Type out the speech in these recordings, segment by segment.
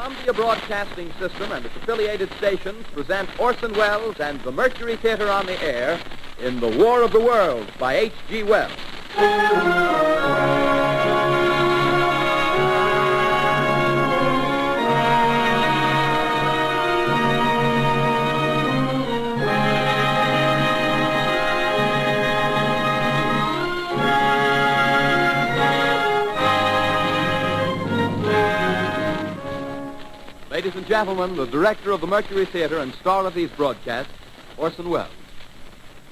Columbia Broadcasting System and its affiliated stations present Orson Welles and the Mercury Theatre on the air in The War of the Worlds by H.G. Wells. Ladies and gentlemen, the director of the Mercury Theatre and star of these broadcasts, Orson Welles.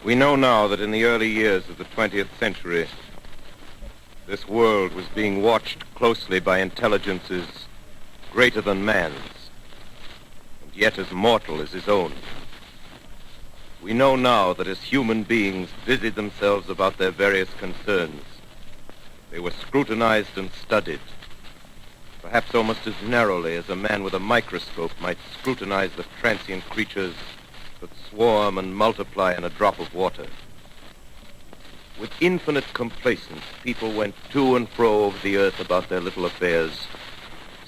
We know now that in the early years of the 20th century, this world was being watched closely by intelligences greater than man's, and yet as mortal as his own. We know now that as human beings busied themselves about their various concerns, they were scrutinized and studied, perhaps almost as narrowly as a man with a microscope might scrutinize the transient creatures that swarm and multiply in a drop of water. With infinite complacence, people went to and fro over the earth about their little affairs,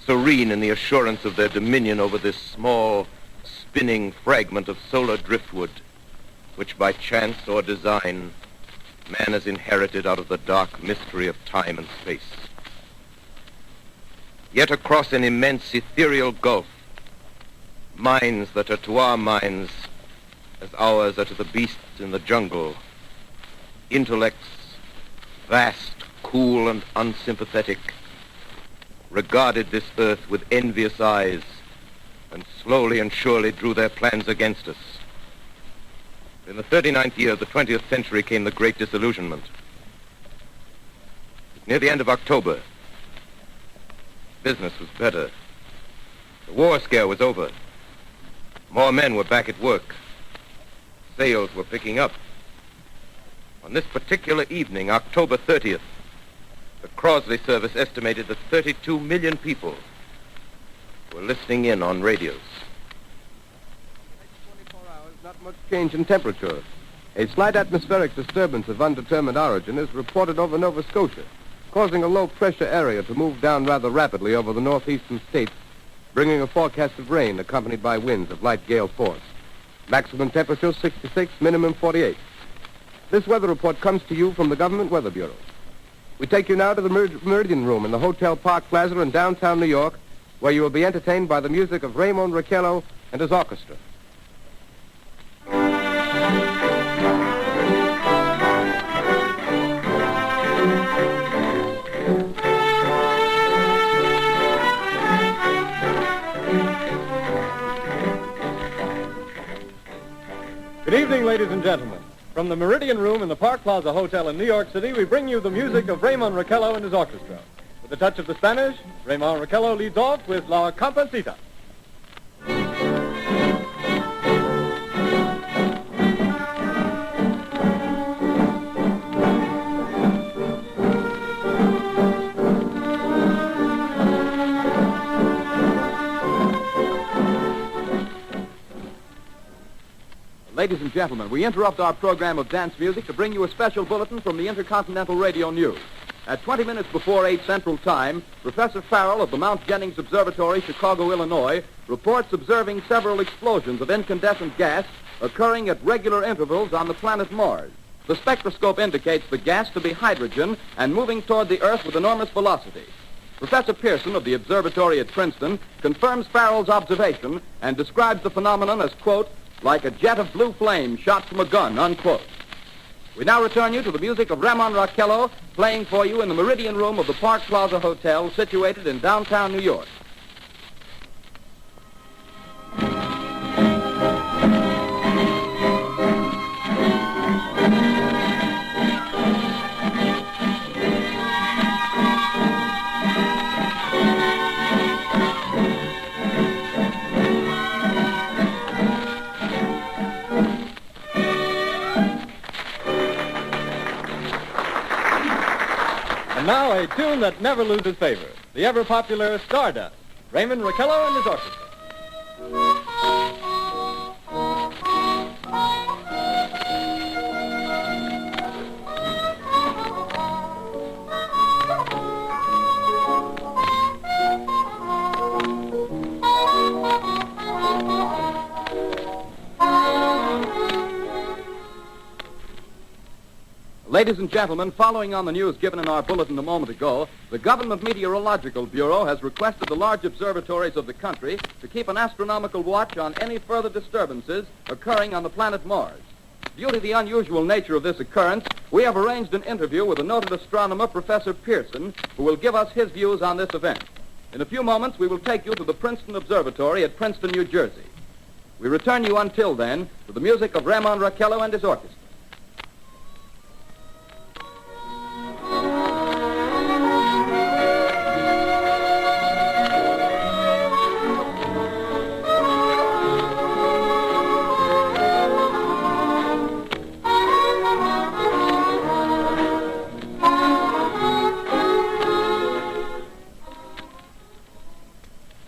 serene in the assurance of their dominion over this small, spinning fragment of solar driftwood, which by chance or design, man has inherited out of the dark mystery of time and space. Yet across an immense ethereal gulf, minds that are to our minds as ours are to the beasts in the jungle, intellects, vast, cool, and unsympathetic, regarded this earth with envious eyes and slowly and surely drew their plans against us. In the 39th year of the 20th century came the Great Disillusionment. Near the end of October, business was better. The war scare was over. More men were back at work. Sales were picking up. On this particular evening, October 30th, the Crosley service estimated that 32 million people were listening in on radios. Next 24 hours, not much change in temperature. A slight atmospheric disturbance of undetermined origin is reported over Nova Scotia, causing a low-pressure area to move down rather rapidly over the northeastern states, bringing a forecast of rain accompanied by winds of light gale force. Maximum temperature 66, minimum 48. This weather report comes to you from the Government Weather Bureau. We take you now to the Meridian Room in the Hotel Park Plaza in downtown New York, where you will be entertained by the music of Raymond Raquello and his orchestra. Good evening, ladies and gentlemen. From the Meridian Room in the Park Plaza Hotel in New York City, we bring you the music of Raymond Raquello and his orchestra. With a touch of the Spanish, Raymond Raquello leads off with La Comparsita. Ladies and gentlemen, we interrupt our program of dance music to bring you a special bulletin from the Intercontinental Radio News. At 20 minutes before 8 Central Time, Professor Farrell of the Mount Jennings Observatory, Chicago, Illinois, reports observing several explosions of incandescent gas occurring at regular intervals on the planet Mars. The spectroscope indicates the gas to be hydrogen and moving toward the Earth with enormous velocity. Professor Pearson of the observatory at Princeton confirms Farrell's observation and describes the phenomenon as, quote, like a jet of blue flame shot from a gun, unquote. We now return you to the music of Raymond Raquello, playing for you in the Meridian Room of the Park Plaza Hotel, situated in downtown New York. And now a tune that never loses favor, the ever-popular Stardust, Raymond Raquello and his orchestra. Ladies and gentlemen, following on the news given in our bulletin a moment ago, the Government Meteorological Bureau has requested the large observatories of the country to keep an astronomical watch on any further disturbances occurring on the planet Mars. Due to the unusual nature of this occurrence, we have arranged an interview with the noted astronomer, Professor Pearson, who will give us his views on this event. In a few moments, we will take you to the Princeton Observatory at Princeton, New Jersey. We return you until then to the music of Ramon Raquello and his orchestra.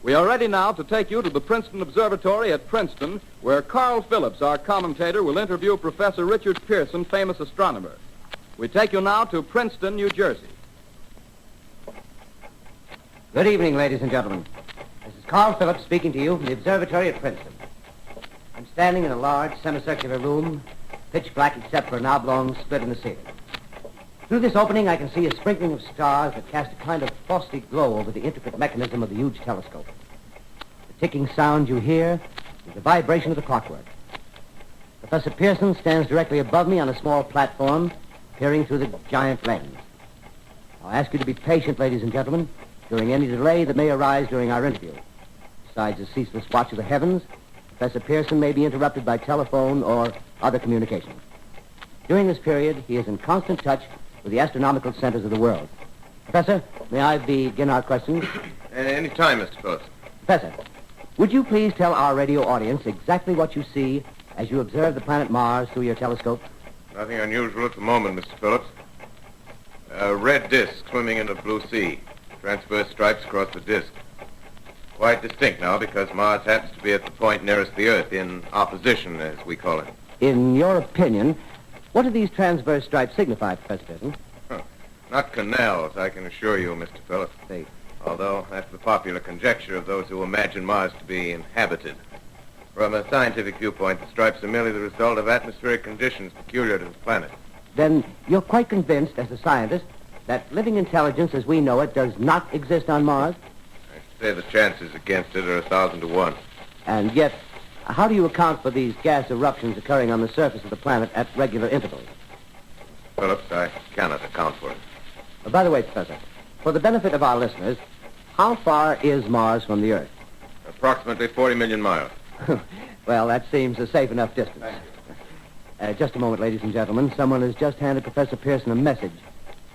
We are ready now to take you to the Princeton Observatory at Princeton, where Carl Phillips, our commentator, will interview Professor Richard Pearson, famous astronomer. We take you now to Princeton, New Jersey. Good evening, ladies and gentlemen. This is Carl Phillips speaking to you from the observatory at Princeton. I'm standing in a large semicircular room, pitch black except for an oblong split in the ceiling. Through this opening, I can see a sprinkling of stars that cast a kind of frosty glow over the intricate mechanism of the huge telescope. The ticking sound you hear is the vibration of the clockwork. Professor Pearson stands directly above me on a small platform, peering through the giant lens. I'll ask you to be patient, ladies and gentlemen, during any delay that may arise during our interview. Besides the ceaseless watch of the heavens, Professor Pearson may be interrupted by telephone or other communication. During this period, he is in constant touch with the astronomical centers of the world. Professor, may I begin our questions? Any time, Mr. Phillips. Professor, would you please tell our radio audience exactly what you see as you observe the planet Mars through your telescope? Nothing unusual at the moment, Mr. Phillips. A red disk swimming in the blue sea. Transverse stripes across the disk. Quite distinct now because Mars happens to be at the point nearest the Earth, in opposition, as we call it. In your opinion, what do these transverse stripes signify, Professor Pearson? Not canals, I can assure you, Mr. Phillips. Although that's the popular conjecture of those who imagine Mars to be inhabited. From a scientific viewpoint, the stripes are merely the result of atmospheric conditions peculiar to the planet. Then you're quite convinced, as a scientist, that living intelligence as we know it does not exist on Mars? I should say the chances against it are 1,000 to 1. And yet, how do you account for these gas eruptions occurring on the surface of the planet at regular intervals? Phillips, I cannot account for it. By the way, Professor, for the benefit of our listeners, how far is Mars from the Earth? Approximately 40 million miles. Well, that seems a safe enough distance. Just a moment, ladies and gentlemen. Someone has just handed Professor Pearson a message.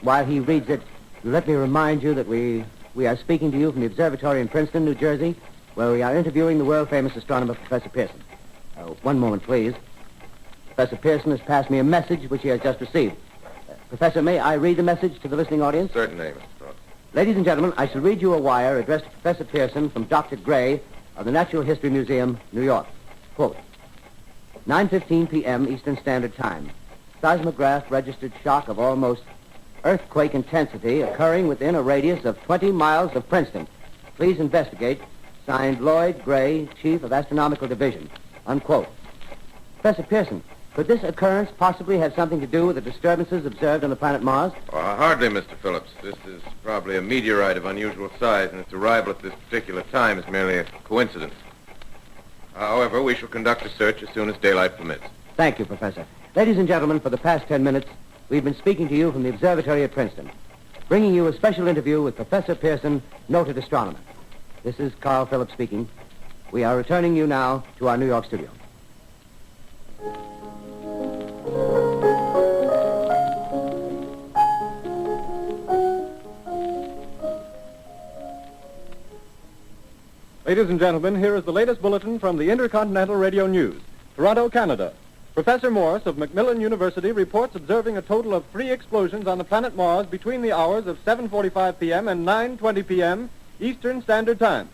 While he reads it, let me remind you that we are speaking to you from the observatory in Princeton, New Jersey, where we are interviewing the world-famous astronomer, Professor Pearson. One moment, please. Professor Pearson has passed me a message which he has just received. Professor, may I read the message to the listening audience? Certainly, Mr. Phillips. Ladies and gentlemen, I shall read you a wire addressed to Professor Pearson from Dr. Gray of the Natural History Museum, New York. Quote, 9:15 p.m. Eastern Standard Time. Seismograph registered shock of almost earthquake intensity occurring within a radius of 20 miles of Princeton. Please investigate. Signed, Lloyd Gray, Chief of Astronomical Division. Unquote. Professor Pearson, could this occurrence possibly have something to do with the disturbances observed on the planet Mars? Hardly, Mr. Phillips. This is probably a meteorite of unusual size, and its arrival at this particular time is merely a coincidence. However, we shall conduct a search as soon as daylight permits. Thank you, Professor. Ladies and gentlemen, for the past 10 minutes, we've been speaking to you from the observatory at Princeton, bringing you a special interview with Professor Pearson, noted astronomer. This is Carl Phillips speaking. We are returning you now to our New York studio. Ladies and gentlemen, here is the latest bulletin from the Intercontinental Radio News. Toronto, Canada. Professor Morse of Macmillan University reports observing a total of 3 explosions on the planet Mars between the hours of 7:45 p.m. and 9:20 p.m. Eastern Standard Time.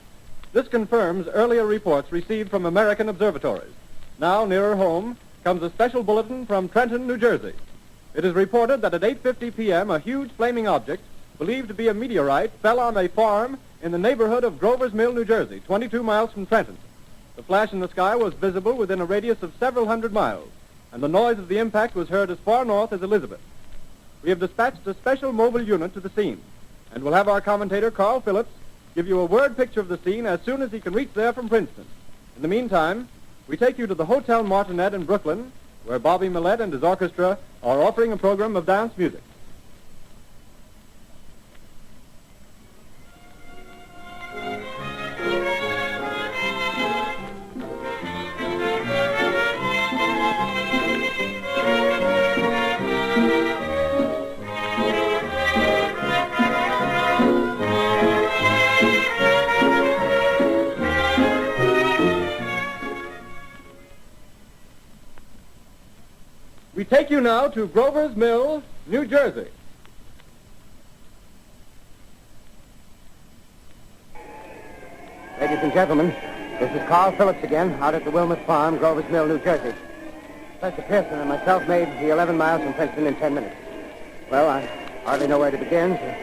This confirms earlier reports received from American observatories. Now, nearer home, comes a special bulletin from Trenton, New Jersey. It is reported that at 8:50 p.m., a huge flaming object, believed to be a meteorite, fell on a farm in the neighborhood of Grover's Mill, New Jersey, 22 miles from Trenton. The flash in the sky was visible within a radius of several hundred miles, and the noise of the impact was heard as far north as Elizabeth. we have dispatched a special mobile unit to the scene, and we'll have our commentator, Carl Phillips, give you a word picture of the scene as soon as he can reach there from Princeton. In the meantime, we take you to the Hotel Martinet in Brooklyn, where Bobby Millett and his orchestra are offering a program of dance music. We take you now to Grover's Mill, New Jersey. Ladies and gentlemen, this is Carl Phillips again, out at the Wilmot Farm, Grover's Mill, New Jersey. Professor Pearson and myself made the 11 miles from Princeton in 10 minutes. Well, I hardly know where to begin. To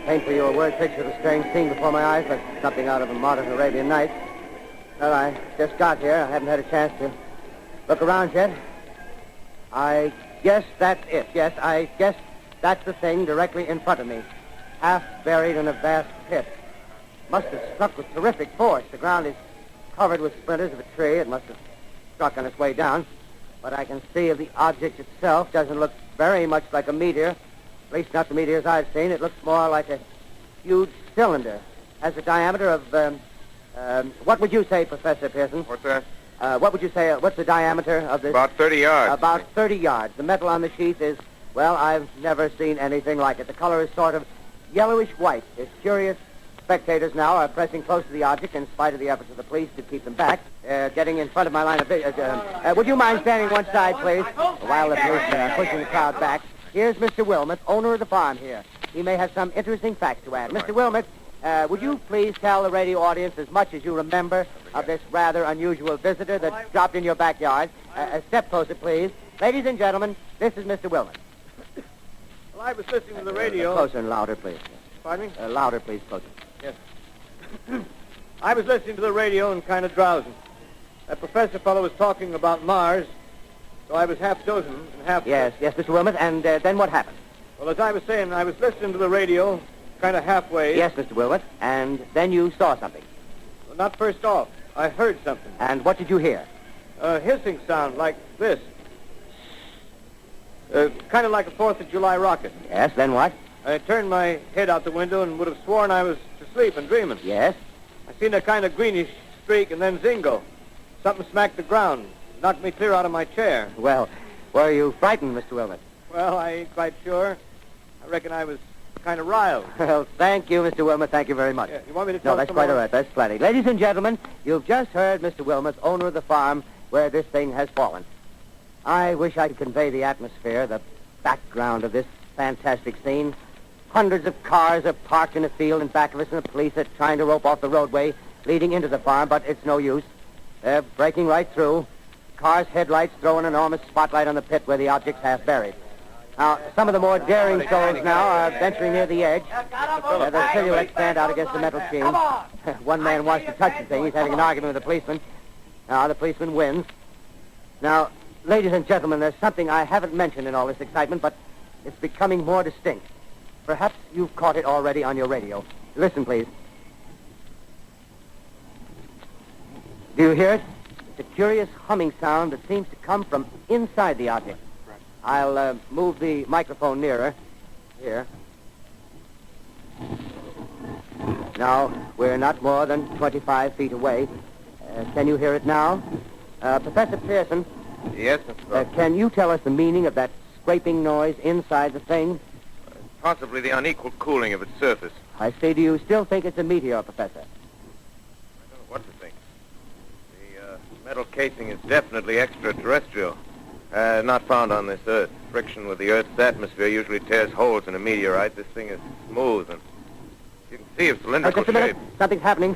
paint for you a word picture of a strange scene before my eyes, like something out of a modern Arabian Nights. Well, I just got here. I haven't had a chance to look around yet. I guess that's it. Yes, I guess that's the thing directly in front of me, half buried in a vast pit. Must have struck with terrific force. The ground is covered with splinters of a tree. It must have struck on its way down. But I can see the object itself doesn't look very much like a meteor, at least not the meteors I've seen. It looks more like a huge cylinder. Has a diameter of, what would you say, Professor Pearson? What's that? What would you say, what's the diameter of this? About 30 yards. About 30 yards. The metal on the sheath is, well, I've never seen anything like it. The color is sort of yellowish white. It's curious. Spectators now are pressing close to the object in spite of the efforts of the police to keep them back, getting in front of my line of vision. Would you mind standing one side, please, while the police are pushing the crowd back? Here's Mr. Wilmot, owner of the farm here. He may have some interesting facts to add. Mr. Wilmot, would you please tell the radio audience as much as you remember of this rather unusual visitor that dropped in your backyard? A step closer, please. Ladies and gentlemen, this is Mr. Wilmot. Well, I was listening to the radio. Closer and louder, please. Pardon me? Louder, please, closer. Yes. I was listening to the radio and kind of drowsing. That professor fellow was talking about Mars, so I was half dozing and half... Yes, Mr. Wilmot, and then what happened? Well, as I was saying, I was listening to the radio, kind of halfway. Yes, Mr. Wilmot, and then you saw something. Well, not first off. I heard something. And what did you hear? A hissing sound like this. Kind of like a 4th of July rocket. Yes, then what? I turned my head out the window and would have sworn I was to sleep and dreaming. Yes? I seen a kind of greenish streak and then zingo. Something smacked the ground, knocked me clear out of my chair. Well, were you frightened, Mr. Wilmot? Well, I ain't quite sure. I reckon I was kind of riled. Well, thank you, Mr. Wilmot. Thank you very much. Yeah, you want me to tell No, that's some quite more? all right. That's plenty. Ladies and gentlemen, you've just heard Mr. Wilmot, owner of the farm where this thing has fallen. I wish I could convey the atmosphere, the background of this fantastic scene. Hundreds of cars are parked in a field in back of us, and the police are trying to rope off the roadway leading into the farm, but it's no use. They're breaking right through. Cars' headlights throw an enormous spotlight on the pit where the object's half buried. Now, some of the more daring souls now are venturing near the edge. The silhouettes stand out against the metal sheen. One man wants to touch the thing. He's having an argument with the policeman. Now, the policeman wins. Now, ladies and gentlemen, there's something I haven't mentioned in all this excitement, but it's becoming more distinct. Perhaps you've caught it already on your radio. Listen, please. Do you hear it? It's a curious humming sound that seems to come from inside the object. I'll move the microphone nearer. Here. Now, we're not more than 25 feet away. Can you hear it now? Professor Pearson. Yes, Mr. Can you tell us the meaning of that scraping noise inside the thing? Possibly the unequal cooling of its surface. I say, do you still think it's a meteor, Professor? I don't know what to think. The metal casing is definitely extraterrestrial. Not found on this Earth. Friction with the Earth's atmosphere usually tears holes in a meteorite. This thing is smooth, and you can see its cylindrical Just a minute. shape. Something's happening.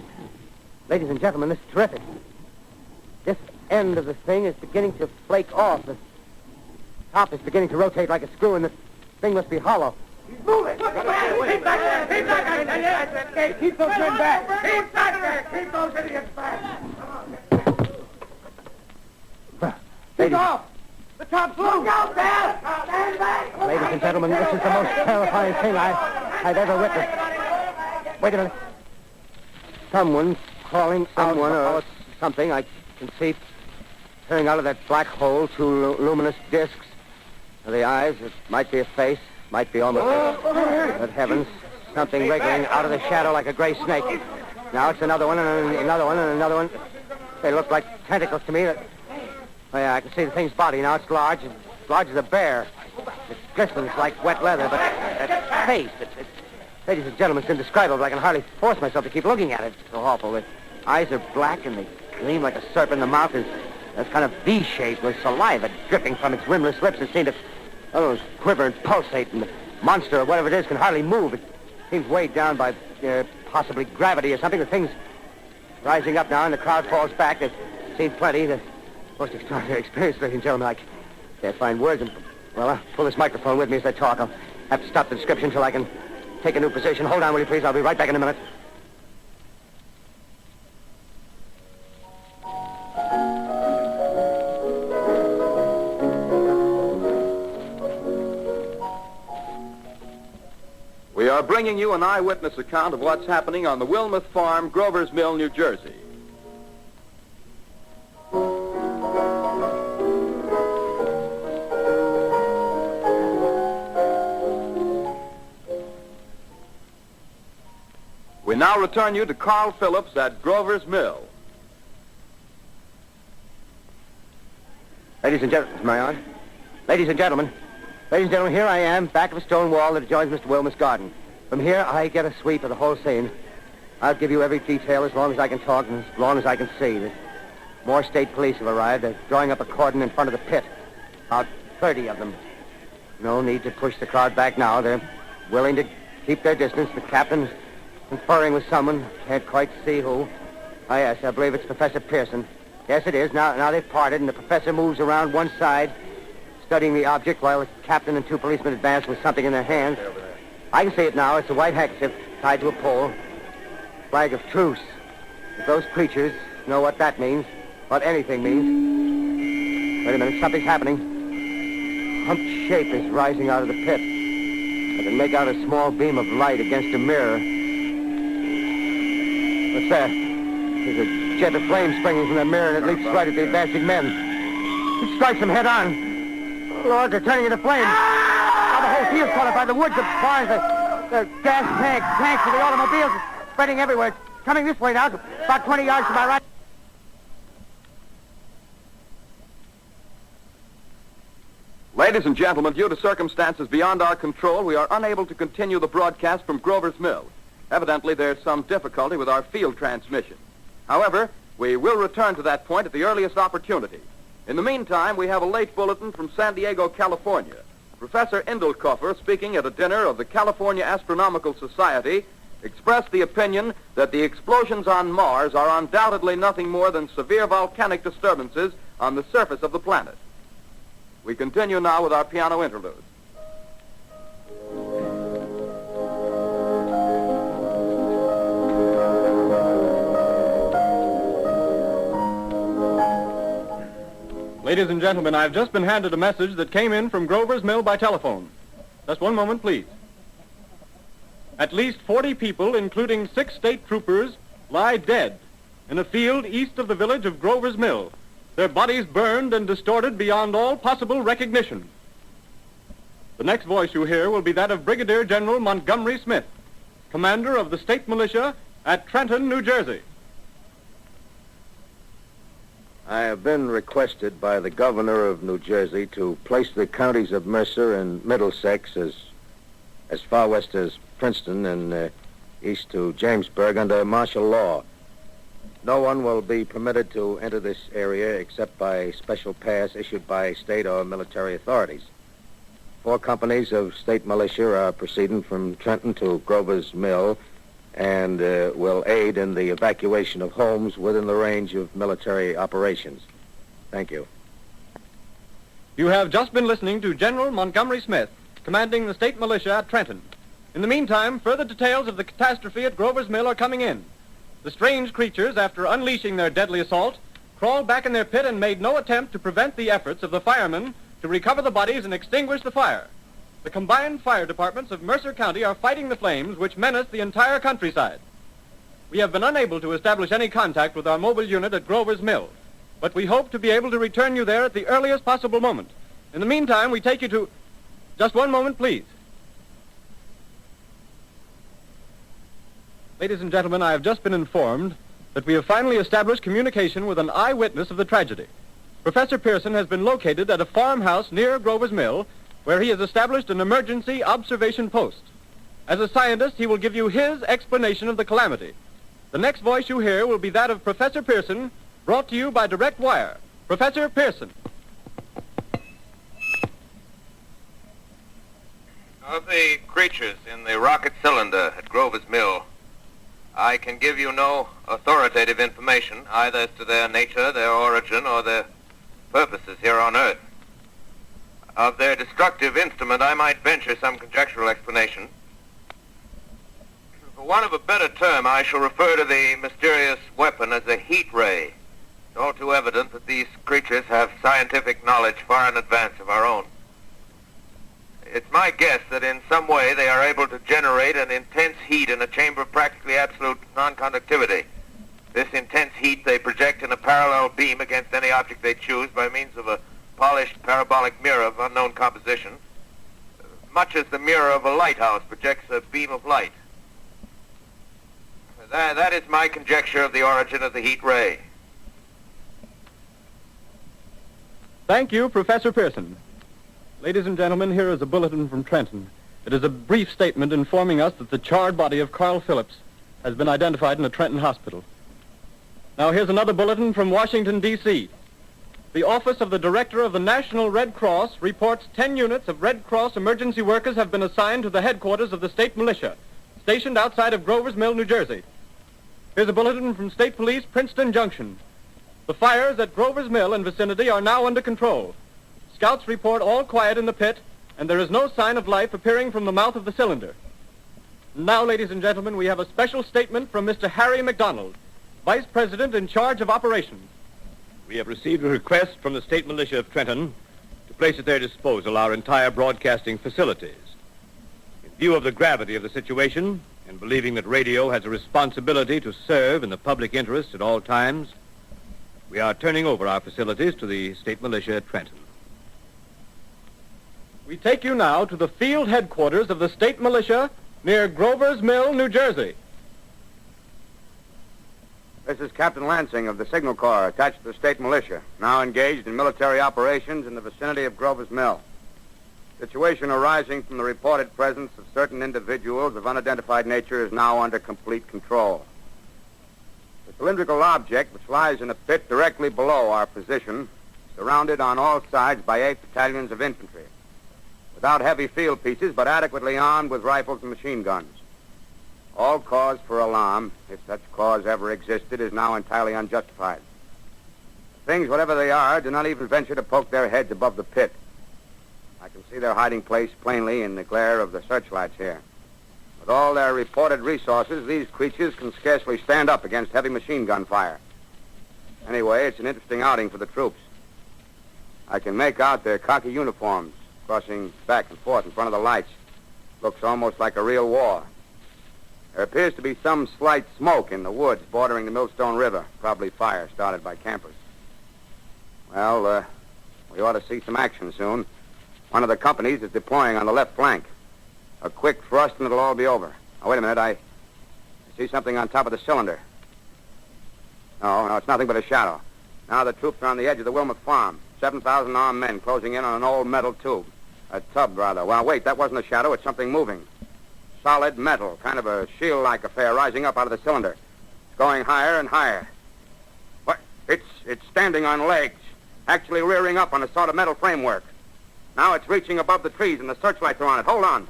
Ladies and gentlemen, this is terrific. This end of the thing is beginning to flake off. The top is beginning to rotate like a screw, and the thing must be hollow. He's moving! Keep back there! Keep back there! Keep those men back! Keep back there! Keep those idiots back! Well, He's off! The top's loose! Look out there! Stand back! Ladies and gentlemen, this is the most terrifying thing I've ever witnessed. Wait a minute. Someone crawling out or something. I can see peering out of that black hole two luminous discs. The eyes, it might be a face, might be almost... But heavens, something wriggling out of the shadow like a gray snake. Now it's another one, and another one, and another one. They look like tentacles to me. Oh, yeah, I can see the thing's body. Now it's large as a bear. It glistens like wet leather, but that face, ladies and gentlemen, it's indescribable. I can hardly force myself to keep looking at it. It's so awful. The eyes are black, and they gleam like a serpent. The mouth is kind of V-shaped with saliva dripping from its rimless lips. It seems to quiver and pulsate, and the monster, or whatever it is, can hardly move. It seems weighed down by possibly gravity or something. The thing's rising up now, and the crowd falls back. They've seen plenty. The most extraordinary experience, ladies and gentlemen. I can't find words. Well, I'll pull this microphone with me as I talk. I'll have to stop the description until I can take a new position. Hold on, will you, please? I'll be right back in a minute. We are bringing you an eyewitness account of what's happening on the Wilmuth Farm, Grover's Mill, New Jersey. We now return you to Carl Phillips at Grover's Mill. Ladies and gentlemen, am I on? Ladies and gentlemen, here I am, back of a stone wall that adjoins Mr. Wilmuth's garden. From here, I get a sweep of the whole scene. I'll give you every detail as long as I can talk and as long as I can see. There's more state police have arrived. They're drawing up a cordon in front of the pit. About 30 of them. No need to push the crowd back now. They're willing to keep their distance. The captain's conferring with someone. Can't quite see who. Oh, yes, I believe it's Professor Pearson. Yes, it is. Now they've parted, and the professor moves around one side, studying the object while the captain and two policemen advance with something in their hands. I can see it now. It's a white handkerchief tied to a pole. Flag of truce. If those creatures know what that means, what anything means. Wait a minute, something's happening. Humped shape is rising out of the pit. I can make out a small beam of light against a mirror. What's that? There's a jet of flame springing from the mirror, and it leaps right at the advancing men. It strikes them head on. Lord, they're turning into flames. Now the whole field's caught up by the woods, the barns, the gas tanks of the automobiles spreading everywhere. It's coming this way now, about 20 yards to my right. Ladies and gentlemen, due to circumstances beyond our control, we are unable to continue the broadcast from Grover's Mill. Evidently, there's some difficulty with our field transmission. However, we will return to that point at the earliest opportunity. In the meantime, we have a late bulletin from San Diego, California. Professor Indelkoffer, speaking at a dinner of the California Astronomical Society, expressed the opinion that the explosions on Mars are undoubtedly nothing more than severe volcanic disturbances on the surface of the planet. We continue now with our piano interlude. Ladies and gentlemen, I've just been handed a message that came in from Grover's Mill by telephone. Just one moment, please. At least 40 people, including 6 state troopers, lie dead in a field east of the village of Grover's Mill, their bodies burned and distorted beyond all possible recognition. The next voice you hear will be that of Brigadier General Montgomery Smith, commander of the state militia at Trenton, New Jersey. I have been requested by the governor of New Jersey to place the counties of Mercer and Middlesex as far west as Princeton and east to Jamesburg under martial law. No one will be permitted to enter this area except by special pass issued by state or military authorities. 4 companies of state militia are proceeding from Trenton to Grover's Mill and will aid in the evacuation of homes within the range of military operations. Thank you. You have just been listening to General Montgomery Smith, commanding the state militia at Trenton. In the meantime, further details of the catastrophe at Grover's Mill are coming in. The strange creatures, after unleashing their deadly assault, crawled back in their pit and made no attempt to prevent the efforts of the firemen to to recover the bodies and extinguish the fire. The combined fire departments of Mercer County are fighting the flames which menace the entire countryside. We have been unable to establish any contact with our mobile unit at Grover's Mill, but we hope to be able to return you there at the earliest possible moment. In the meantime, we take you to... Just one moment, please. Ladies and gentlemen, I have just been informed that we have finally established communication with an eyewitness of the tragedy. Professor Pearson has been located at a farmhouse near Grover's Mill, where he has established an emergency observation post. As a scientist, he will give you his explanation of the calamity. The next voice you hear will be that of Professor Pearson, brought to you by direct wire. Professor Pearson. Of the creatures in the rocket cylinder at Grover's Mill, I can give you no authoritative information, either as to their nature, their origin, or their purposes here on Earth. Of their destructive instrument, I might venture some conjectural explanation. For want of a better term, I shall refer to the mysterious weapon as a heat ray. It's all too evident that these creatures have scientific knowledge far in advance of our own. It's my guess that in some way they are able to generate an intense heat in a chamber of practically absolute non-conductivity. This intense heat they project in a parallel beam against any object they choose by means of a polished parabolic mirror of unknown composition, much as the mirror of a lighthouse projects a beam of light. That is my conjecture of the origin of the heat ray. Thank you, Professor Pearson. Ladies and gentlemen, here is a bulletin from Trenton. It is a brief statement informing us that the charred body of Carl Phillips has been identified in a Trenton hospital. Now here's another bulletin from Washington, D.C. The Office of the Director of the National Red Cross reports 10 units of Red Cross emergency workers have been assigned to the headquarters of the state militia, stationed outside of Grover's Mill, New Jersey. Here's a bulletin from State Police, Princeton Junction. The fires at Grover's Mill and vicinity are now under control. Scouts report all quiet in the pit, and there is no sign of life appearing from the mouth of the cylinder. Now, ladies and gentlemen, we have a special statement from Mr. Harry McDonald, Vice President in charge of operations. We have received a request from the state militia of Trenton to place at their disposal our entire broadcasting facilities. In view of the gravity of the situation, and believing that radio has a responsibility to serve in the public interest at all times, we are turning over our facilities to the state militia at Trenton. We take you now to the field headquarters of the state militia near Grover's Mill, New Jersey. This is Captain Lansing of the Signal Corps, attached to the state militia, now engaged in military operations in the vicinity of Grover's Mill. Situation arising from the reported presence of certain individuals of unidentified nature is now under complete control. The cylindrical object, which lies in a pit directly below our position, surrounded on all sides by 8 battalions of infantry, without heavy field pieces, but adequately armed with rifles and machine guns. All cause for alarm, if such cause ever existed, is now entirely unjustified. Things, whatever they are, do not even venture to poke their heads above the pit. I can see their hiding place plainly in the glare of the searchlights here. With all their reported resources, these creatures can scarcely stand up against heavy machine gun fire. Anyway, it's an interesting outing for the troops. I can make out their khaki uniforms crossing back and forth in front of the lights. Looks almost like a real war. There appears to be some slight smoke in the woods bordering the Millstone River, probably fire started by campers. Well, we ought to see some action soon. One of the companies is deploying on the left flank. A quick thrust and it'll all be over. Now, wait a minute. I see something on top of the cylinder. No, it's nothing but a shadow. Now the troops are on the edge of the Wilmouth farm. 7,000 armed men closing in on an old metal tube. A tub, rather. Well, wait, that wasn't a shadow. It's something moving. Solid metal, kind of a shield-like affair rising up out of the cylinder. It's going higher and higher. What? It's standing on legs, actually rearing up on a sort of metal framework. Now it's reaching above the trees and the searchlights are on it. Hold on.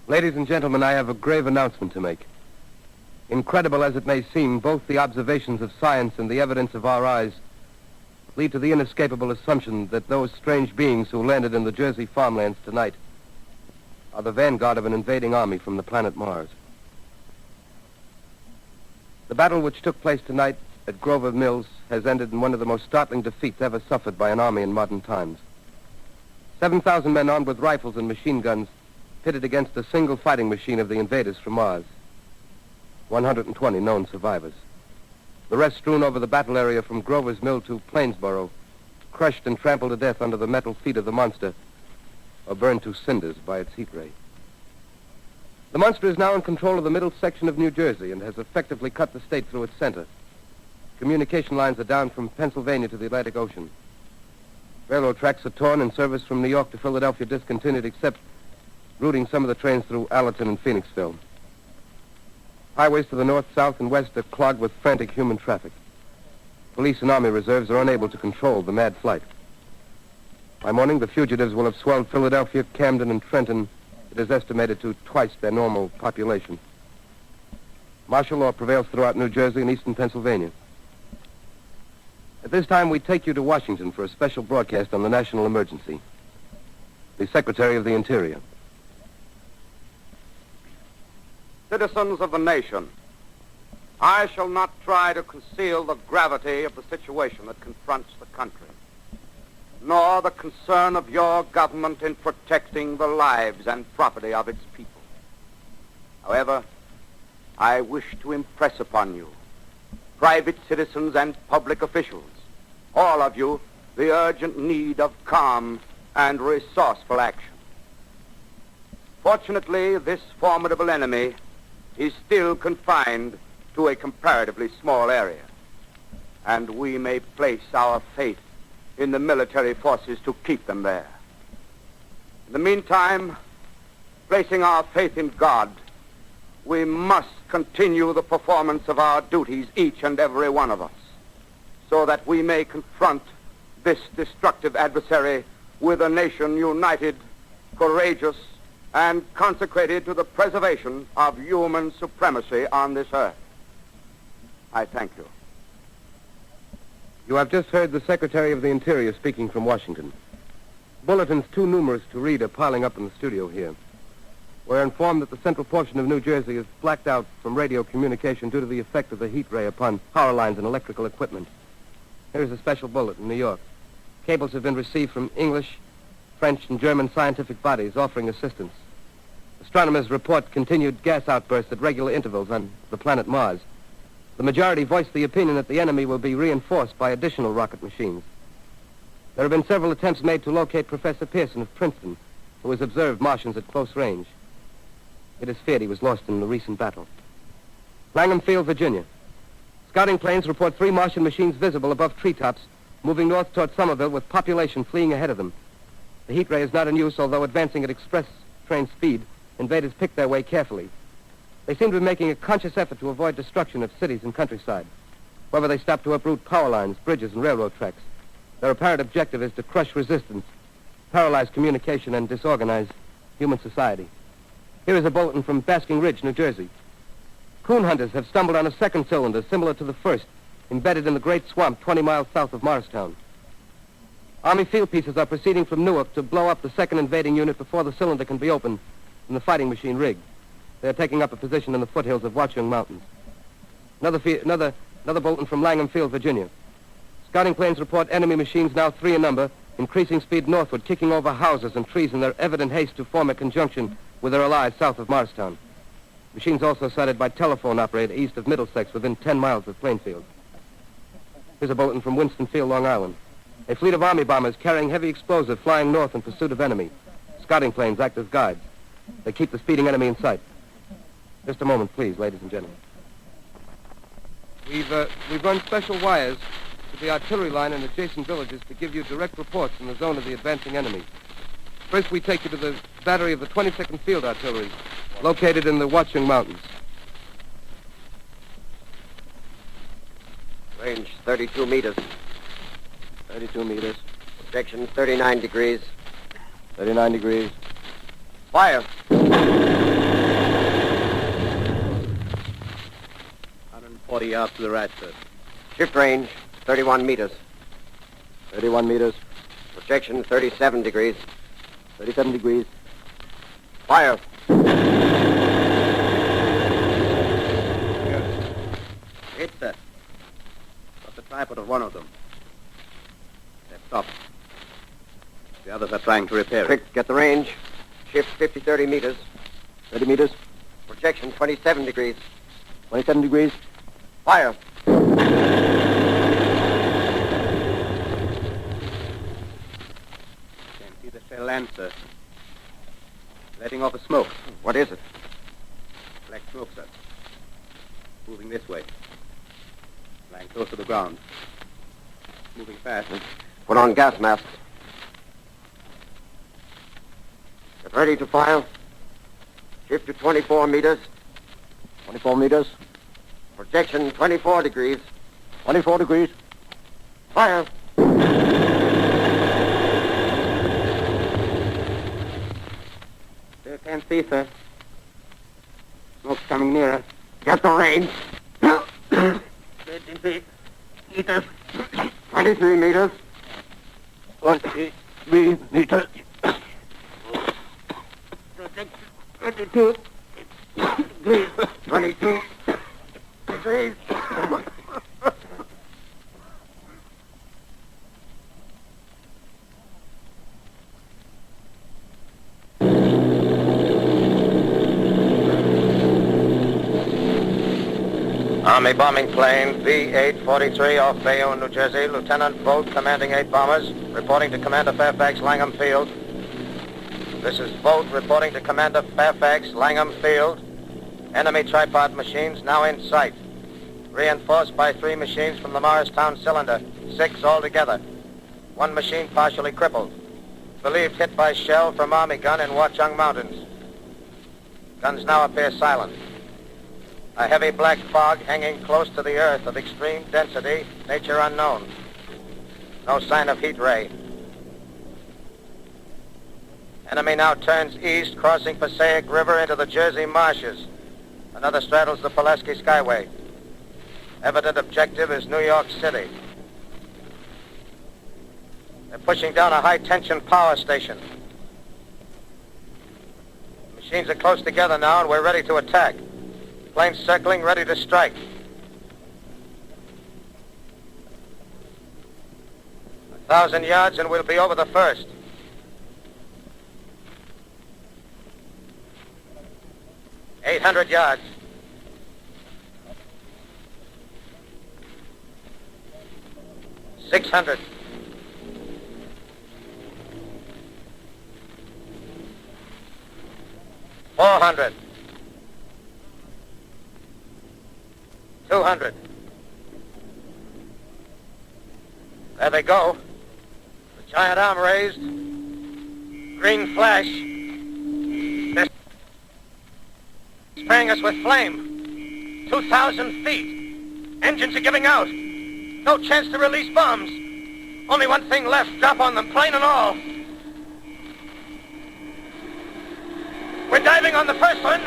Ladies and gentlemen, I have a grave announcement to make. Incredible as it may seem, both the observations of science and the evidence of our eyes lead to the inescapable assumption that those strange beings who landed in the Jersey farmlands tonight are the vanguard of an invading army from the planet Mars. The battle which took place tonight at Grover Mills has ended in one of the most startling defeats ever suffered by an army in modern times. 7,000 men armed with rifles and machine guns pitted against a single fighting machine of the invaders from Mars. 120 known survivors. The rest strewn over the battle area from Grover's Mill to Plainsboro, crushed and trampled to death under the metal feet of the monster, or burned to cinders by its heat ray. The monster is now in control of the middle section of New Jersey and has effectively cut the state through its center. Communication lines are down from Pennsylvania to the Atlantic Ocean. Railroad tracks are torn and service from New York to Philadelphia discontinued, except routing some of the trains through Allerton and Phoenixville. Highways to the north, south, and west are clogged with frantic human traffic. Police and army reserves are unable to control the mad flight. By morning, the fugitives will have swelled Philadelphia, Camden, and Trenton. It is estimated to twice their normal population. Martial law prevails throughout New Jersey and eastern Pennsylvania. At this time, we take you to Washington for a special broadcast on the national emergency. The Secretary of the Interior. Citizens of the nation, I shall not try to conceal the gravity of the situation that confronts the country, nor the concern of your government in protecting the lives and property of its people. However, I wish to impress upon you, private citizens and public officials, all of you, the urgent need of calm and resourceful action. Fortunately, this formidable enemy is still confined to a comparatively small area, and we may place our faith in the military forces to keep them there. In the meantime, placing our faith in God, we must continue the performance of our duties, each and every one of us, so that we may confront this destructive adversary with a nation united, courageous, and consecrated to the preservation of human supremacy on this earth. I thank you. You have just heard the Secretary of the Interior speaking from Washington. Bulletins too numerous to read are piling up in the studio here. We're informed that the central portion of New Jersey is blacked out from radio communication due to the effect of the heat ray upon power lines and electrical equipment. Here's a special bulletin, New York. Cables have been received from English, French, and German scientific bodies offering assistance. Astronomers report continued gas outbursts at regular intervals on the planet Mars. The majority voiced the opinion that the enemy will be reinforced by additional rocket machines. There have been several attempts made to locate Professor Pearson of Princeton, who has observed Martians at close range. It is feared he was lost in the recent battle. Langham Field, Virginia. Scouting planes report 3 Martian machines visible above treetops, moving north toward Somerville with population fleeing ahead of them. The heat ray is not in use, although advancing at express train speed, invaders pick their way carefully. They seem to be making a conscious effort to avoid destruction of cities and countryside. However, they stop to uproot power lines, bridges, and railroad tracks. Their apparent objective is to crush resistance, paralyze communication, and disorganize human society. Here is a bulletin from Basking Ridge, New Jersey. Coon hunters have stumbled on a second cylinder similar to the first, embedded in the great swamp 20 miles south of Morristown. Army field pieces are proceeding from Newark to blow up the second invading unit before the cylinder can be opened and the fighting machine rigged. They are taking up a position in the foothills of Watchung Mountains. Another bulletin from Langham Field, Virginia. Scouting planes report enemy machines, now 3 in number, increasing speed northward, kicking over houses and trees in their evident haste to form a conjunction with their allies south of Morristown. Machines also sighted by telephone operator east of Middlesex within 10 miles of Plainfield. Here's a bulletin from Winston-Field, Long Island. A fleet of Army bombers carrying heavy explosive flying north in pursuit of enemy. Scouting planes act as guides. They keep the speeding enemy in sight. Just a moment, please, ladies and gentlemen. We've run special wires to the artillery line in adjacent villages to give you direct reports in the zone of the advancing enemy. First, we take you to the battery of the 22nd Field Artillery, located in the Watchung Mountains. Range 32 meters. 32 meters. Projection 39 degrees. 39 degrees. Fire. 140 yards to the right, sir. Shift range 31 meters. 31 meters. Projection 37 degrees. 37 degrees. Fire. Hit, sir. one of them. They've stopped. The others are trying to repair it. Quick, get the range. Shift 50-30 meters. 30 meters. Projection 27 degrees. 27 degrees. Fire. Can't see the shell land, sir. Letting off a smoke. What is it? Black smoke, sir. Moving this way. Lying close to the ground. Moving fast. Put on gas masks. Get ready to fire. Shift to 24 meters. 24 meters. Projection 24 degrees. 24 degrees. Fire. Still can't see, sir. Smoke's coming nearer. Get the range. 23 meters. 23 meters. 23 meters. 22 degrees. 22 degrees. Army bombing plane B-843 off Bayonne, New Jersey. Lieutenant Vogt, commanding 8 bombers, reporting to Commander Fairfax, Langham Field. This is Vogt reporting to Commander Fairfax, Langham Field. Enemy tripod machines now in sight. Reinforced by 3 machines from the Morristown cylinder. 6 altogether. 1 machine partially crippled. Believed hit by shell from Army gun in Watchung Mountains. Guns now appear silent. A heavy black fog hanging close to the earth of extreme density, nature unknown. No sign of heat ray. Enemy now turns east, crossing Passaic River into the Jersey marshes. Another straddles the Pulaski Skyway. Evident objective is New York City. They're pushing down a high-tension power station. Machines are close together now, and we're ready to attack. Planes circling, ready to strike. 1,000 yards, and we'll be over the first. Eight 800 yards. 600. 400. 200. There they go. The giant arm raised. Green flash. They're spraying us with flame. 2,000 feet. Engines are giving out. No chance to release bombs. Only one thing left. Drop on them, plane and all. We're diving on the first one.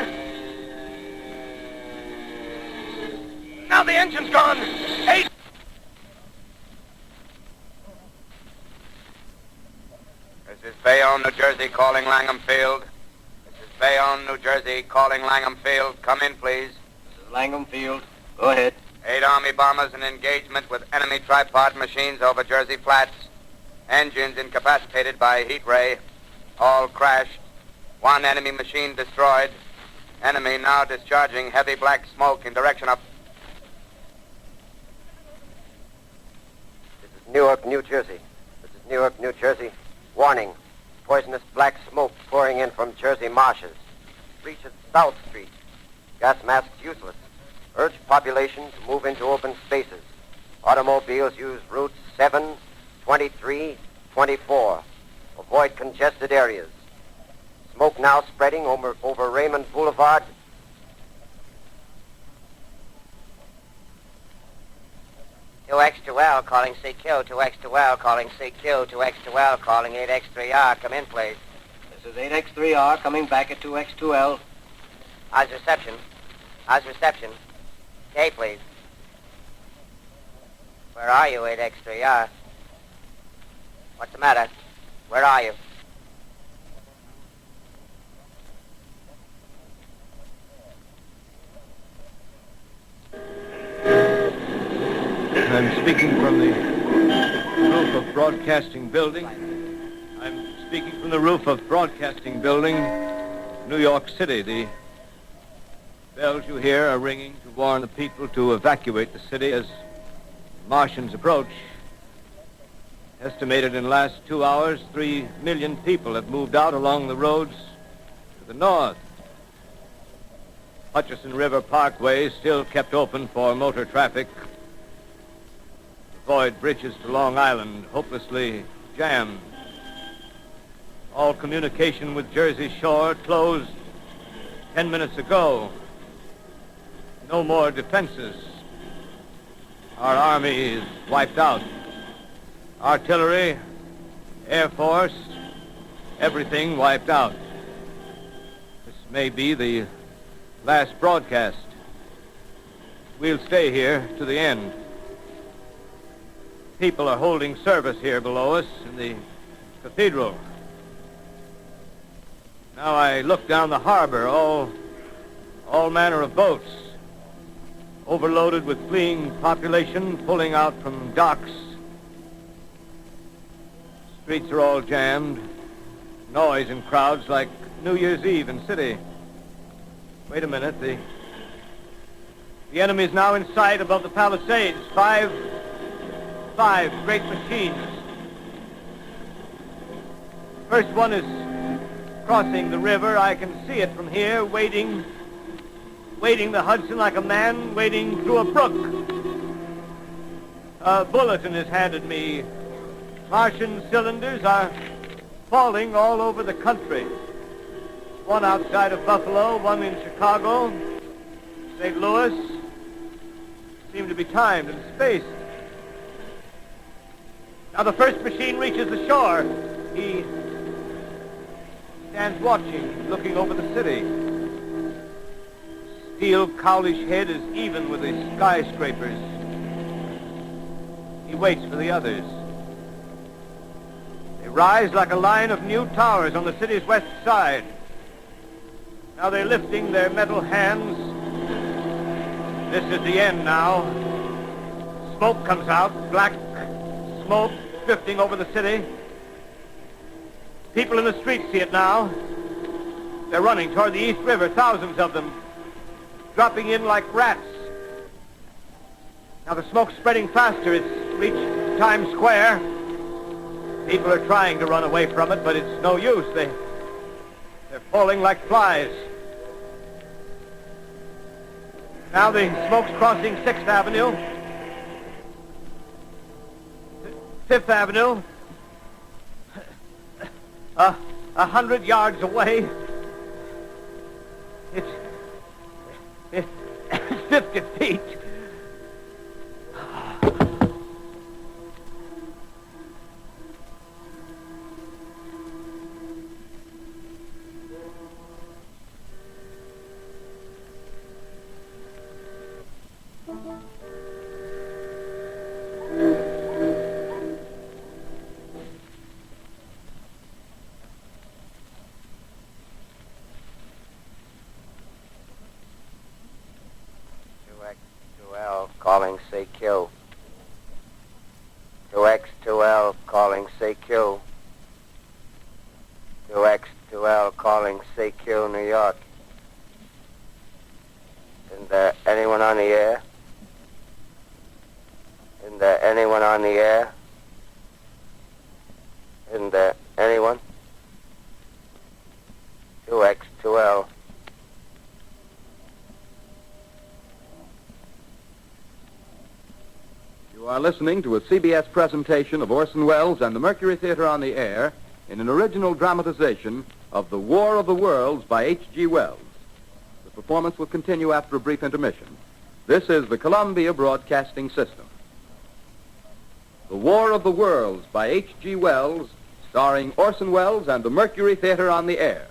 Now the engine's gone. 8. This is Bayonne, New Jersey, calling Langham Field. This is Bayonne, New Jersey, calling Langham Field. Come in, please. This is Langham Field. Go ahead. 8 Army bombers in engagement with enemy tripod machines over Jersey Flats. Engines incapacitated by heat ray. All crashed. 1 enemy machine destroyed. Enemy now discharging heavy black smoke in direction of... Newark, New Jersey. This is Newark, New Jersey. Warning. Poisonous black smoke pouring in from Jersey marshes. Reaches South Street. Gas masks useless. Urge population to move into open spaces. Automobiles use routes 7, 23, 24. Avoid congested areas. Smoke now spreading over Raymond Boulevard. X2L calling CQ, 2X2L calling CQ, 2X2L calling 8X3R. Come in, please. This is 8X3R coming back at 2X2L. How's reception? How's reception? Okay, please. Where are you, 8X3R? What's the matter? Where are you? I'm speaking from the roof of Broadcasting Building. I'm speaking from the roof of Broadcasting Building, New York City. The bells you hear are ringing to warn the people to evacuate the city as Martians approach. Estimated in the last 2 hours, 3 million people have moved out along the roads to the north. Hutchison River Parkway is still kept open for motor traffic. Avoid bridges to Long Island, hopelessly jammed. All communication with Jersey Shore closed 10 minutes ago. No more defenses. Our army is wiped out. Artillery, Air Force, everything wiped out. This may be the last broadcast. We'll stay here to the end. People are holding service here below us in the cathedral. Now I look down the harbor, all manner of boats, overloaded with fleeing population, pulling out from docks. Streets are all jammed. Noise and crowds like New Year's Eve in city. Wait a minute, the enemy is now in sight above the Palisades. Five great machines. First one is crossing the river. I can see it from here, wading the Hudson like a man wading through a brook. A bulletin is handed me. Martian cylinders are falling all over the country. One outside of Buffalo, one in Chicago, St. Louis. Seem to be timed and spaced. Now the first machine reaches the shore. He stands watching, looking over the city. Steel cowlish head is even with the skyscrapers. He waits for the others. They rise like a line of new towers on the city's west side. Now they're lifting their metal hands. This is the end now. Smoke comes out, black smoke drifting over the city. People in the streets see it now. They're running toward the East River, thousands of them, dropping in like rats. Now the smoke's spreading faster. It's reached Times Square. People are trying to run away from it, but it's no use. They're falling like flies. Now the smoke's crossing 6th Avenue. 5th Avenue. 100 yards away. It's 50 feet. Calling CQ. 2X2L calling CQ. 2X2L calling CQ, New York. Isn't there anyone on the air? Isn't there anyone on the air? Isn't there anyone? 2X2L. You are listening to a CBS presentation of Orson Welles and the Mercury Theatre on the Air in an original dramatization of The War of the Worlds by H.G. Wells. The performance will continue after a brief intermission. This is the Columbia Broadcasting System. The War of the Worlds by H.G. Wells, starring Orson Welles and the Mercury Theatre on the Air.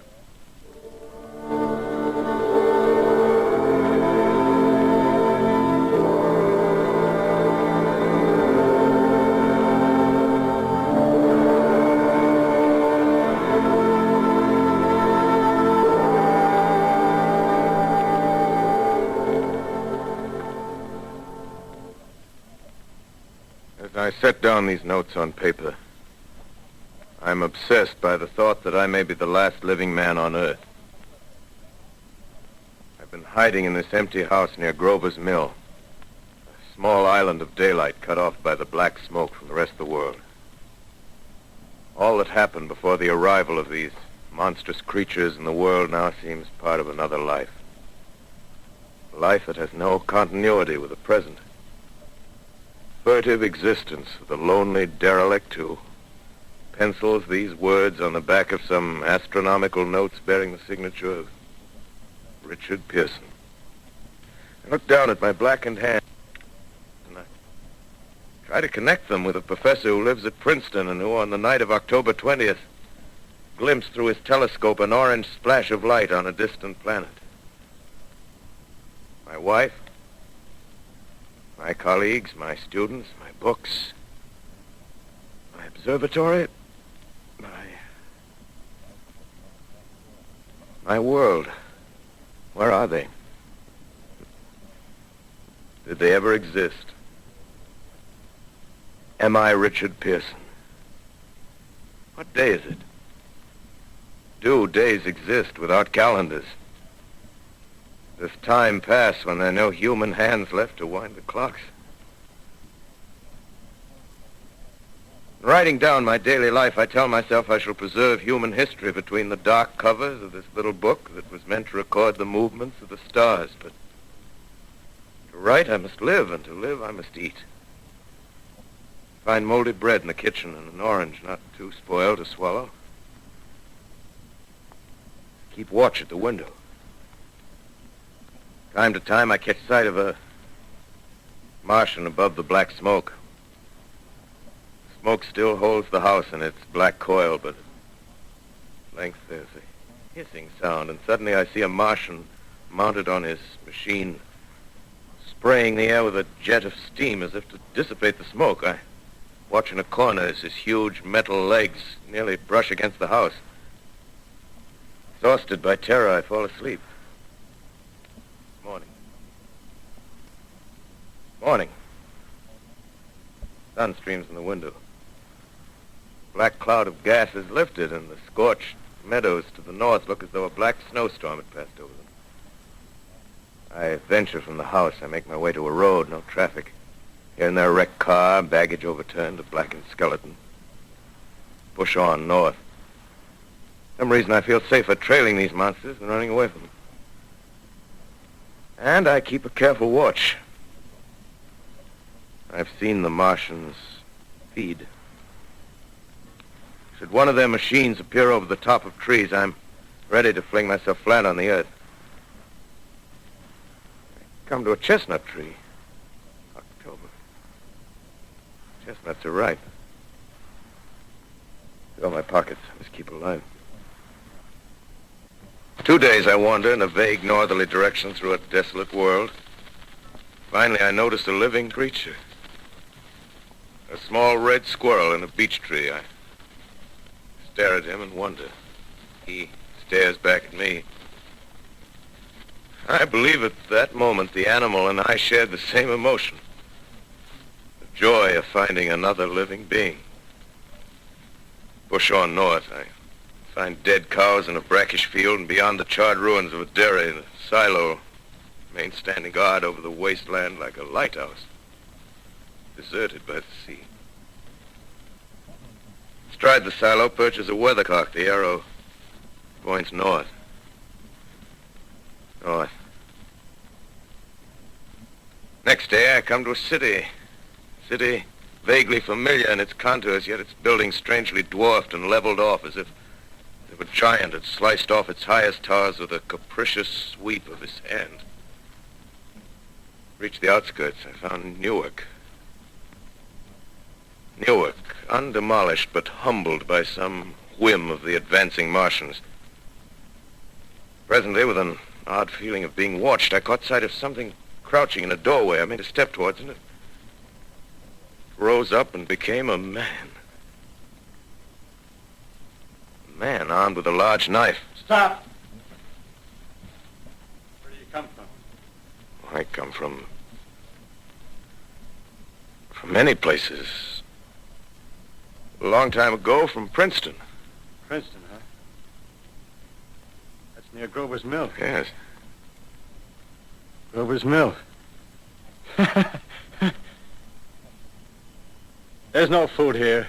I set down these notes on paper, I'm obsessed by the thought that I may be the last living man on Earth. I've been hiding in this empty house near Grover's Mill, a small island of daylight cut off by the black smoke from the rest of the world. All that happened before the arrival of these monstrous creatures in the world now seems part of another life. A life that has no continuity with the present. Furtive existence of the lonely derelict who pencils these words on the back of some astronomical notes bearing the signature of Richard Pearson. I look down at my blackened hand and I try to connect them with a professor who lives at Princeton and who on the night of October 20th glimpsed through his telescope an orange splash of light on a distant planet. My wife, my colleagues, my students, my books, my observatory, my world. Where are they? Did they ever exist? Am I Richard Pearson? What day is it? Do days exist without calendars? Does time pass when there are no human hands left to wind the clocks? In writing down my daily life, I tell myself I shall preserve human history between the dark covers of this little book that was meant to record the movements of the stars. But to write, I must live, and to live, I must eat. Find moldy bread in the kitchen and an orange not too spoiled to swallow. Keep watch at the window. Time to time, I catch sight of a Martian above the black smoke. Smoke still holds the house in its black coil, but at length there's a hissing sound, and suddenly I see a Martian mounted on his machine, spraying the air with a jet of steam as if to dissipate the smoke. I watch in a corner as his huge metal legs nearly brush against the house. Exhausted by terror, I fall asleep. Morning. Morning. Sun streams in the window. Black cloud of gas is lifted, and the scorched meadows to the north look as though a black snowstorm had passed over them. I venture from the house. I make my way to a road, no traffic. Here and there a wrecked car, baggage overturned, a blackened skeleton. Push on north. For some reason I feel safer trailing these monsters than running away from them. And I keep a careful watch. I've seen the Martians feed. Should one of their machines appear over the top of trees, I'm ready to fling myself flat on the earth. I come to a chestnut tree. October. Chestnuts are ripe. Fill my pockets. I must keep alive. 2 days I wander in a vague northerly direction through a desolate world. Finally, I notice a living creature. A small red squirrel in a beech tree. I stare at him and wonder. He stares back at me. I believe at that moment the animal and I shared the same emotion. The joy of finding another living being. Push on north. I find dead cows in a brackish field, and beyond the charred ruins of a dairy and a silo remains standing guard over the wasteland like a lighthouse, deserted by the sea. Astride the silo perches a weathercock. The arrow points north. North. Next day I come to a city. City vaguely familiar in its contours, yet its buildings strangely dwarfed and leveled off as if a giant had sliced off its highest towers with a capricious sweep of his hand. Reached the outskirts, I found Newark. Newark, undemolished but humbled by some whim of the advancing Martians. Presently, with an odd feeling of being watched, I caught sight of something crouching in a doorway. I made a step towards it. It rose up and became a man. A man armed with a large knife. Stop! Where do you come from? I come from many places. A long time ago from Princeton. Princeton, huh? That's near Grover's Mill. Yes. Grover's Mill. There's no food here.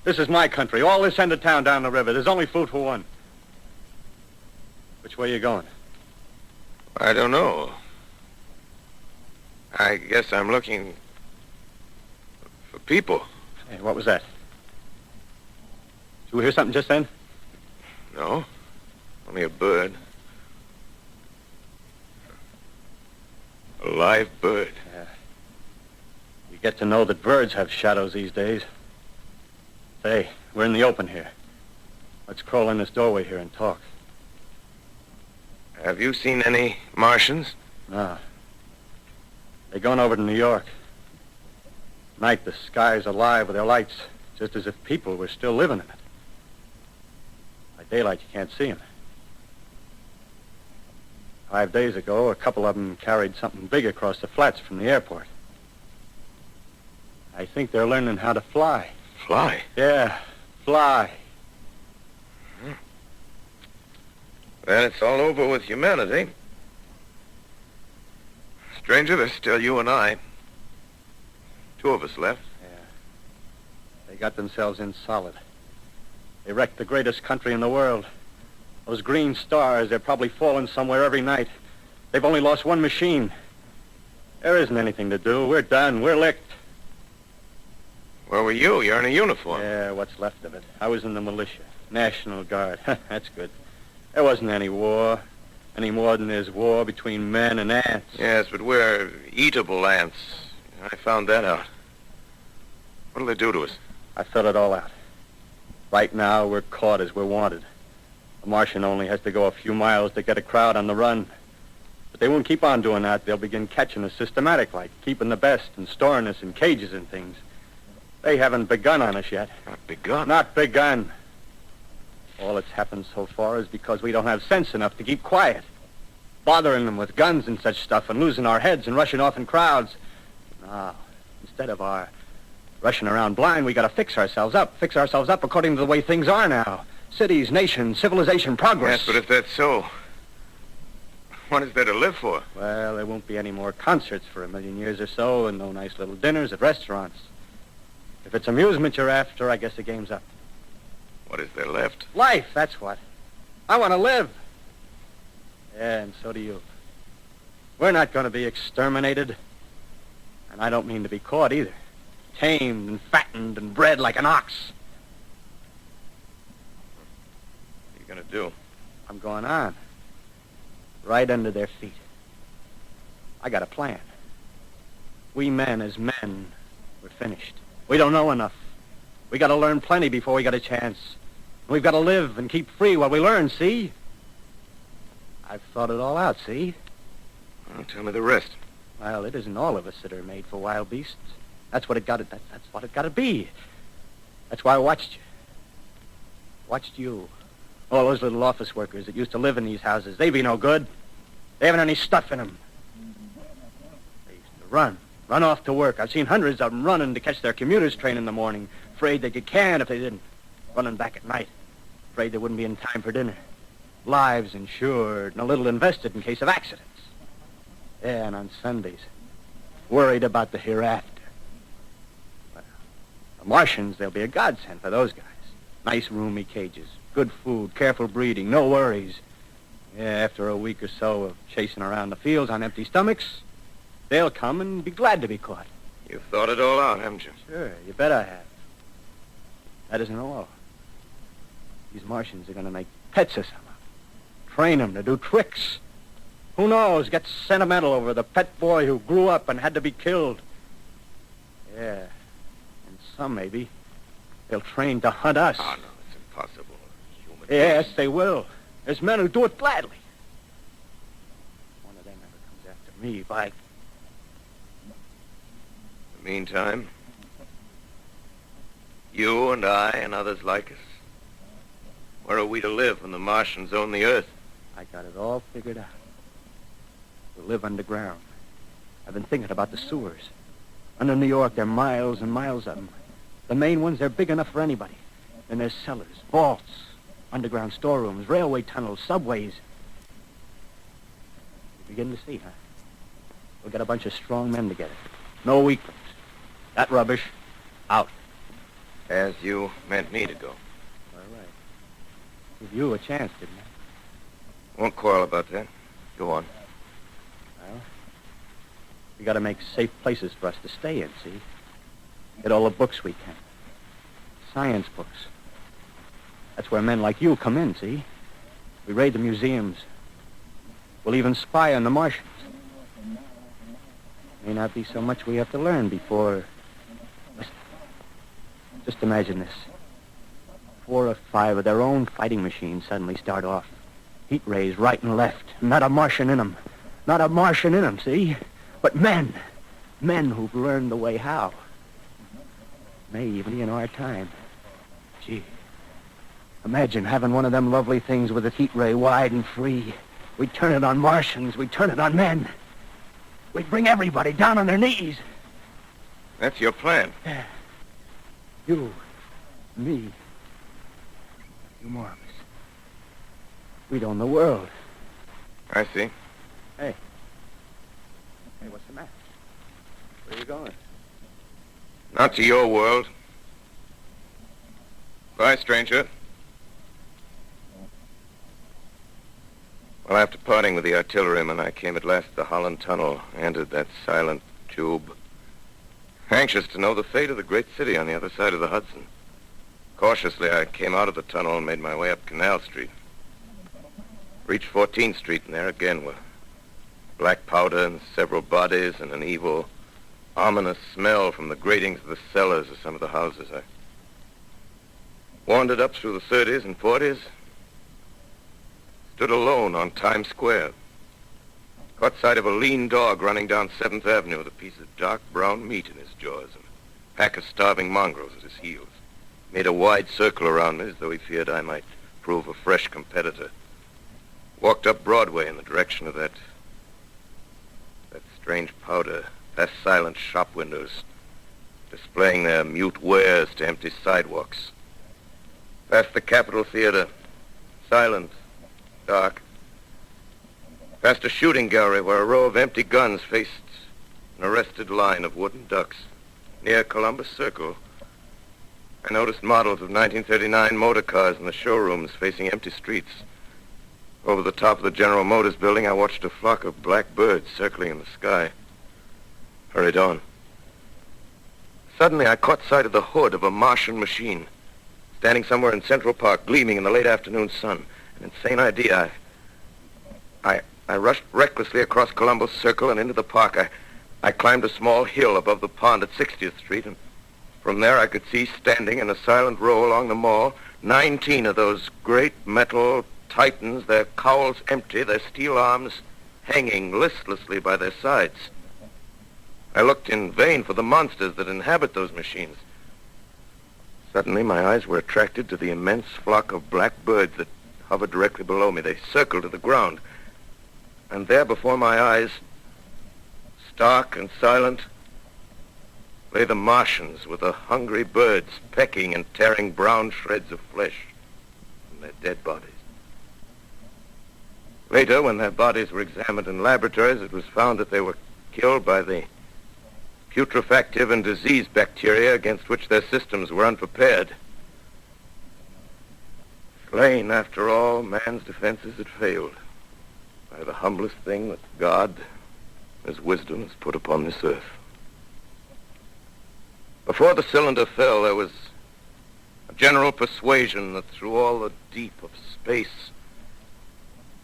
This is my country. All this end of town down the river. There's only food for one. Which way are you going? I don't know. I guess I'm looking for people. Hey, what was that? Did you hear something just then? No. Only a bird. A live bird. Yeah. You get to know that birds have shadows these days. Say, we're in the open here. Let's crawl in this doorway here and talk. Have you seen any Martians? No. They're going over to New York. Night, the sky's alive with their lights, just as if people were still living in it. By daylight, you can't see them. 5 days ago, a couple of them carried something big across the flats from the airport. I think they're learning how to fly. Fly? Yeah, fly. Then it's all over with humanity. Stranger, there's still you and I. 2 of us left. Yeah. They got themselves in solid. They wrecked the greatest country in the world. Those green stars, they're probably falling somewhere every night. They've only lost one machine. There isn't anything to do. We're done. We're licked. Where were you? You're in a uniform. Yeah, what's left of it. I was in the militia. National Guard. That's good. There wasn't any war. Any more than there's war between men and ants. Yes, but we're eatable ants. I found that out. What'll they do to us? I thought it all out. Right now, we're caught as we're wanted. A Martian only has to go a few miles to get a crowd on the run. But they won't keep on doing that. They'll begin catching us systematic, like keeping the best and storing us in cages and things. They haven't begun on us yet. Not begun? Not begun. All that's happened so far is because we don't have sense enough to keep quiet. Bothering them with guns and such stuff and losing our heads and rushing off in crowds. Now, instead of our rushing around blind, we got to fix ourselves up. Fix ourselves up according to the way things are now. Cities, nations, civilization, progress. Yes, but if that's so, what is there to live for? Well, there won't be any more concerts for 1,000,000 years or so and no nice little dinners at restaurants. If it's amusement you're after, I guess the game's up. What is there left? Life, that's what. I want to live. Yeah, and so do you. We're not going to be exterminated. And I don't mean to be caught either. Tamed and fattened and bred like an ox. What are you going to do? I'm going on. Right under their feet. I got a plan. We men as men, we're finished. We don't know enough. We got to learn plenty before we got a chance. We've got to live and keep free while we learn, see? I've thought it all out, see? Well, tell me the rest. Well, it isn't all of us that are made for wild beasts. That's what it got to. That's what it got to be. That's why I watched you. Watched you. All those little office workers that used to live in these houses. They be no good. They haven't any stuff in them. They used to run off to work. I've seen hundreds of them running to catch their commuter's train in the morning, afraid they'd get canned if they didn't. Running back at night, afraid they wouldn't be in time for dinner. Lives insured and a little invested in case of accidents. Yeah, and on Sundays, worried about the hereafter. Well, the Martians, they'll be a godsend for those guys. Nice roomy cages, good food, careful breeding, no worries. Yeah, after a week or so of chasing around the fields on empty stomachs, they'll come and be glad to be caught. You've thought it all out, haven't you? Sure, you bet I have. That isn't all. These Martians are going to make pets of some of them. Train them to do tricks. Who knows, get sentimental over the pet boy who grew up and had to be killed. Yeah, and some maybe, they'll train to hunt us. Oh, no, it's impossible. Human Yes, beings. they will. There's men who do it gladly. One of them ever comes after me, by... In the meantime, you and I and others like us, where are we to live when the Martians own the Earth? I got it all figured out. We'll live underground. I've been thinking about the sewers. Under New York, there are miles and miles of them. The main ones, they're big enough for anybody. And there's cellars, vaults, underground storerooms, railway tunnels, subways. You begin to see, huh? We'll get a bunch of strong men together. No weaklings. That rubbish, out. As you meant me to go. All right. Give you a chance, didn't I? Won't quarrel about that. Go on. Well, we got to make safe places for us to stay in, see? Get all the books we can. Science books. That's where men like you come in, see? We raid the museums. We'll even spy on the Martians. May not be so much we have to learn before... Listen. Just imagine this. 4 or 5 of their own fighting machines suddenly start off. Heat rays right and left. Not a Martian in them. Not a Martian in them, see? But men. Men who've learned the way how. May even be in our time. Gee. Imagine having one of them lovely things with its heat ray wide and free. We'd turn it on Martians. We'd turn it on men. We'd bring everybody down on their knees. That's your plan. Yeah. You, me, a few more of us. We'd own the world. I see. Hey. Hey, what's the matter? Where are you going? Not to your world. Bye, stranger. Well, after parting with the artilleryman, I came at last to the Holland Tunnel, entered that silent tube, anxious to know the fate of the great city on the other side of the Hudson. Cautiously, I came out of the tunnel and made my way up Canal Street. Reached 14th Street, and there again were black powder and several bodies and an evil, ominous smell from the gratings of the cellars of some of the houses. I wandered up through the 30s and 40s, stood alone on Times Square, caught sight of a lean dog running down 7th Avenue with a piece of dark brown meat in his jaws and a pack of starving mongrels at his heels. Made a wide circle around me as though he feared I might prove a fresh competitor. Walked up Broadway in the direction of that strange powder, past silent shop windows, displaying their mute wares to empty sidewalks. Past the Capitol Theatre, silent, dark. Past a shooting gallery where a row of empty guns faced an arrested line of wooden ducks. Near Columbus Circle, I noticed models of 1939 motor cars in the showrooms facing empty streets. Over the top of the General Motors building, I watched a flock of black birds circling in the sky. Hurried on. Suddenly, I caught sight of the hood of a Martian machine, standing somewhere in Central Park, gleaming in the late afternoon sun. An insane idea. I rushed recklessly across Columbus Circle and into the park. I climbed a small hill above the pond at 60th Street, and from there I could see, standing in a silent row along the mall, 19 of those great metal Titans, their cowls empty, their steel arms hanging listlessly by their sides. I looked in vain for the monsters that inhabit those machines. Suddenly, my eyes were attracted to the immense flock of black birds that hovered directly below me. They circled to the ground. And there before my eyes, stark and silent, lay the Martians with the hungry birds pecking and tearing brown shreds of flesh from their dead bodies. Later, when their bodies were examined in laboratories, it was found that they were killed by the putrefactive and disease bacteria against which their systems were unprepared. Slain, after all, man's defenses had failed by the humblest thing that God, His wisdom, has put upon this earth. Before the cylinder fell, there was a general persuasion that through all the deep of space,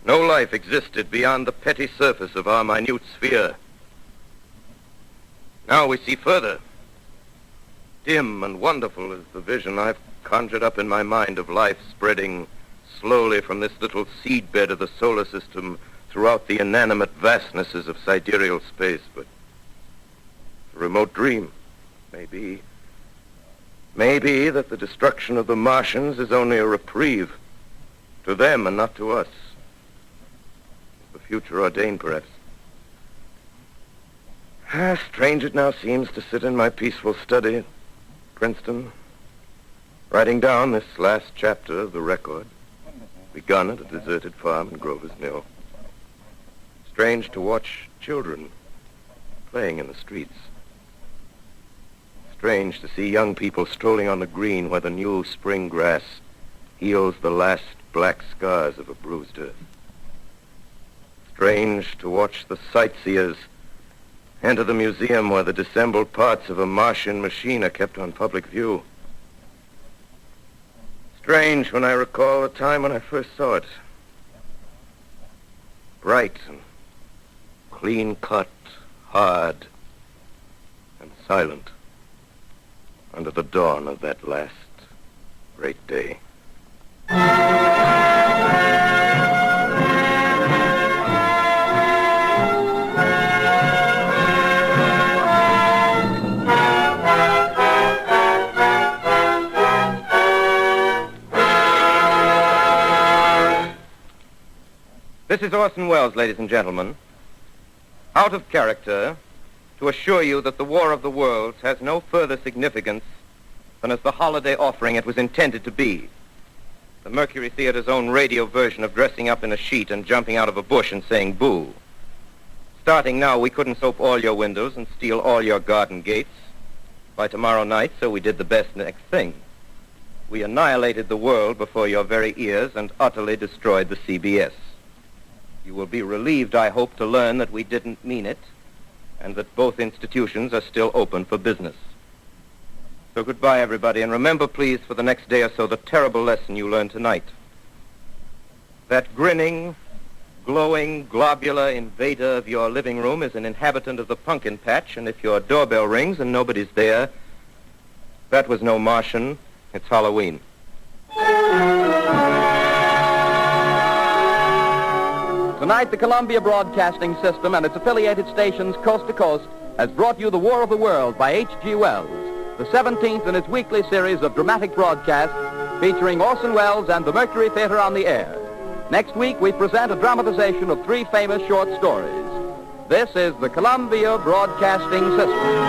no life existed beyond the petty surface of our minute sphere. Now we see further. Dim and wonderful is the vision I've conjured up in my mind of life spreading slowly from this little seedbed of the solar system throughout the inanimate vastnesses of sidereal space. But a remote dream, maybe that the destruction of the Martians is only a reprieve to them and not to us. The future ordained, perhaps. Strange it now seems to sit in my peaceful study, Princeton, writing down this last chapter of the record, begun at a deserted farm in Grover's Mill. Strange to watch children playing in the streets. Strange to see young people strolling on the green where the new spring grass heals the last black scars of a bruised earth. Strange to watch the sightseers enter the museum where the disassembled parts of a Martian machine are kept on public view. Strange when I recall the time when I first saw it. Bright and clean-cut, hard and silent under the dawn of that last great day. This is Orson Welles, ladies and gentlemen. Out of character, to assure you that the War of the Worlds has no further significance than as the holiday offering it was intended to be. The Mercury Theatre's own radio version of dressing up in a sheet and jumping out of a bush and saying boo. Starting now, we couldn't soap all your windows and steal all your garden gates. By tomorrow night, so we did the best next thing. We annihilated the world before your very ears and utterly destroyed the CBS. You will be relieved, I hope, to learn that we didn't mean it, and that both institutions are still open for business. So goodbye, everybody, and remember, please, for the next day or so, the terrible lesson you learned tonight. That grinning, glowing, globular invader of your living room is an inhabitant of the pumpkin patch, and if your doorbell rings and nobody's there, that was no Martian, it's Halloween. Tonight, the Columbia Broadcasting System and its affiliated stations coast to coast has brought you The War of the World by H.G. Wells, the 17th in its weekly series of dramatic broadcasts featuring Orson Welles and the Mercury Theatre on the air. Next week, we present a dramatization of 3 famous short stories. This is the Columbia Broadcasting System.